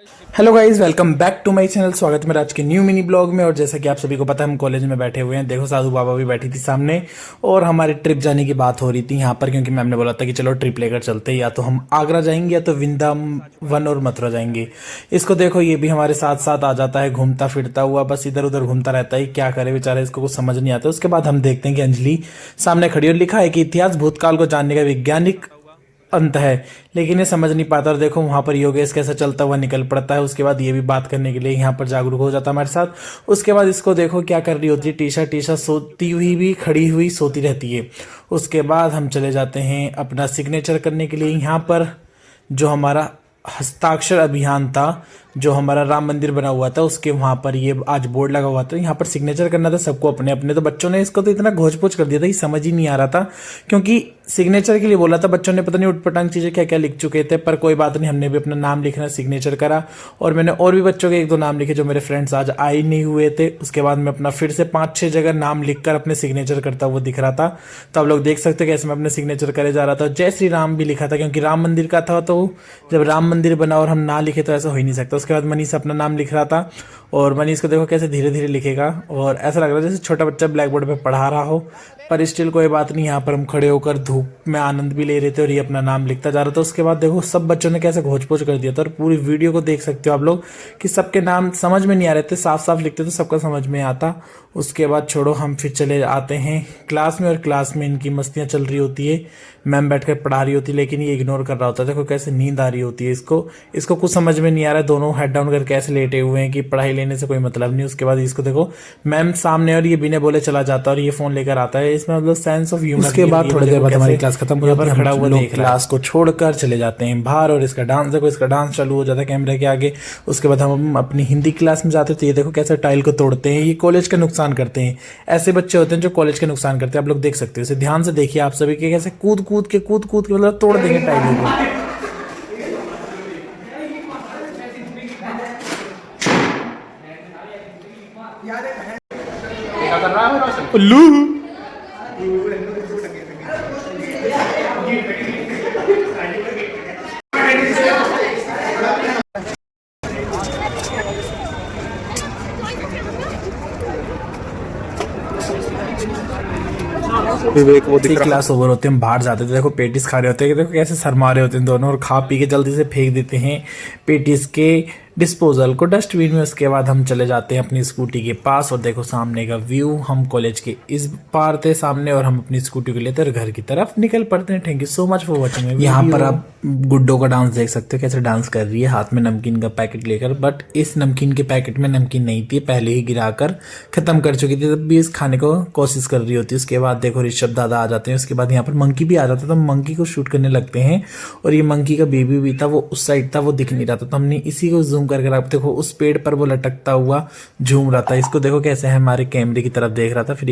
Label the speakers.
Speaker 1: Hello guys, welcome back to my channel. स्वागत है मेरा आज के न्यू मिनी ब्लॉग में। और जैसा कि आप सभी को पता है, हम कॉलेज में बैठे हुए हैं। देखो, साधु बाबा भी बैठी थी सामने और हमारी ट्रिप जाने की बात हो रही थी यहाँ पर, क्योंकि मैम ने बोला था कि चलो ट्रिप लेकर चलते हैं, या तो हम आगरा जाएंगे या तो वृंदावन और मथुरा जाएंगे। इसको देखो, ये भी हमारे साथ साथ आ जाता है, घूमता फिरता हुआ, बस इधर उधर घूमता रहता है। क्या करे बेचारा, इसको कुछ समझ नहीं आता। उसके बाद हम देखते हैं कि अंजलि सामने खड़ी और लिखा है कि इतिहास भूतकाल को जानने का वैज्ञानिक अंत है, लेकिन ये समझ नहीं पाता। और देखो, वहां पर योगेश कैसे चलता हुआ निकल पड़ता है। उसके बाद ये भी बात करने के लिए यहाँ पर जागरूक हो जाता है हमारे साथ। उसके बाद इसको देखो क्या कर रही होती है, टीशा टीशा सोती हुई भी खड़ी हुई सोती रहती है। उसके बाद हम चले जाते हैं अपना सिग्नेचर करने के लिए। यहाँ पर जो हमारा हस्ताक्षर अभियान था, जो हमारा राम मंदिर बना हुआ था, उसके वहां पर ये आज बोर्ड लगा हुआ था। यहाँ पर सिग्नेचर करना था सबको अपने अपने। तो बच्चों ने इसको तो इतना घोच पोच कर दिया था कि समझ ही नहीं आ रहा था, क्योंकि सिग्नेचर के लिए बोला था। बच्चों ने पता नहीं उटपटांग चीजें क्या क्या लिख चुके थे, पर कोई बात नहीं, हमने भी अपना नाम लिखना सिग्नेचर करा। और मैंने और भी बच्चों के एक दो नाम लिखे जो मेरे फ्रेंड्स आज आए नहीं हुए थे। उसके बाद मैं अपना फिर से 5-6 जगह नाम लिखकर अपने सिग्नेचर करता हुआ दिख रहा था। तो आप लोग देख सकते हो कैसे मैं अपने सिग्नेचर करे जा रहा था। जय श्री राम भी लिखा था, क्योंकि राम मंदिर का था। तो जब राम मंदिर बना और हम ना लिखे तो ऐसा हो ही नहीं सकता। उसके बाद मनीष अपना नाम लिख रहा था, और मनीष को देखो कैसे धीरे धीरे लिखेगा, और ऐसा लग रहा है जैसे छोटा बच्चा ब्लैक बोर्ड पे पढ़ा रहा हो। पर स्टिल कोई बात नहीं, यहाँ पर हम खड़े होकर धूप में आनंद भी ले रहे थे और ये अपना नाम लिखता जा रहा था। उसके बाद देखो सब बच्चों ने कैसे घोच पोच कर दिया था। और पूरी वीडियो को देख सकते हो आप लोग कि सबके नाम समझ में नहीं आ रहे थे। साफ साफ लिखते तो सबका समझ में आता। उसके बाद छोड़ो, हम फिर चले आते हैं क्लास में। और क्लास में इनकी मस्तियां चल रही होती है, मैम बैठकर पढ़ा रही होती है, लेकिन ये इग्नोर कर रहा होता है। देखो कैसे नींद आ रही होती है इसको कुछ समझ में नहीं आ रहा है। दोनों हेड डाउन करके ऐसे लेटे हुए हैं कि पढ़ाई लेने से कोई मतलब नहीं। उसके बाद इसको देखो मैम सामने, और ये बिना बोले चला जाता है और ये फोन लेकर आता है। इसमें मतलब सेंस ऑफ ह्यूमर। उसके बाद थोड़ी देर बाद हमारी क्लास खत्म हो जाती है, खड़ा हुआ देख क्लास को छोड़कर चले जाते हैं बाहर। और इसका डांस देखो, इसका डांस चालू हो जाता है कैमरे के आगे। उसके बाद हम अपनी हिंदी क्लास में जाते थे। ये देखो कैसे टाइल को तोड़ते हैं, ये कॉलेज का नुकसान करते हैं। ऐसे बच्चे होते हैं जो कॉलेज का नुकसान करते हैं। आप लोग देख सकते हो, इसे ध्यान से देखिए आप सभी के, कैसे कूद कूद के मतलब तोड़ देंगे टाइलों को। उल्लू विवेक वो दिख रहा। क्लास ओवर होते हैं, हम बाहर जाते थे। देखो पेटिस खा रहे होते हैं, देखो कैसे शर्मा रहे होते हैं दोनों, और खा पी के जल्दी से फेंक देते हैं पेटिस के डिस्पोजल को डस्टबिन में। उसके बाद हम चले जाते हैं अपनी स्कूटी के पास। और देखो सामने का व्यू, हम कॉलेज के इस पार थे सामने, और हम अपनी स्कूटी को लेते और घर की तरफ निकल पड़ते हैं। Thank you so much for watching. यहाँ पर आप गुड्डो का डांस देख सकते हो, कैसे डांस कर रही है हाथ में नमकीन का पैकेट लेकर। बट इस नमकीन के पैकेट में नमकीन नहीं थी, पहले ही गिराकर खत्म कर चुकी थी, तब भी इस खाने को कोशिश कर रही होती है। उसके बाद देखो ऋषभ दादा आ जाते हैं। उसके बाद यहाँ पर मंकी भी आ जाता है, तो मंकी को शूट करने लगते हैं। और ये मंकी का बेबी भी था, वो उस साइड था, वो दिख नहीं रहा था, तो हमने इसी को जूम करके आप देखो उस पेड़ पर वो लटकता हुआ झूम रहा था। इसको देखो कैसे हमारे कैमरे की तरफ देख रहा था। फिर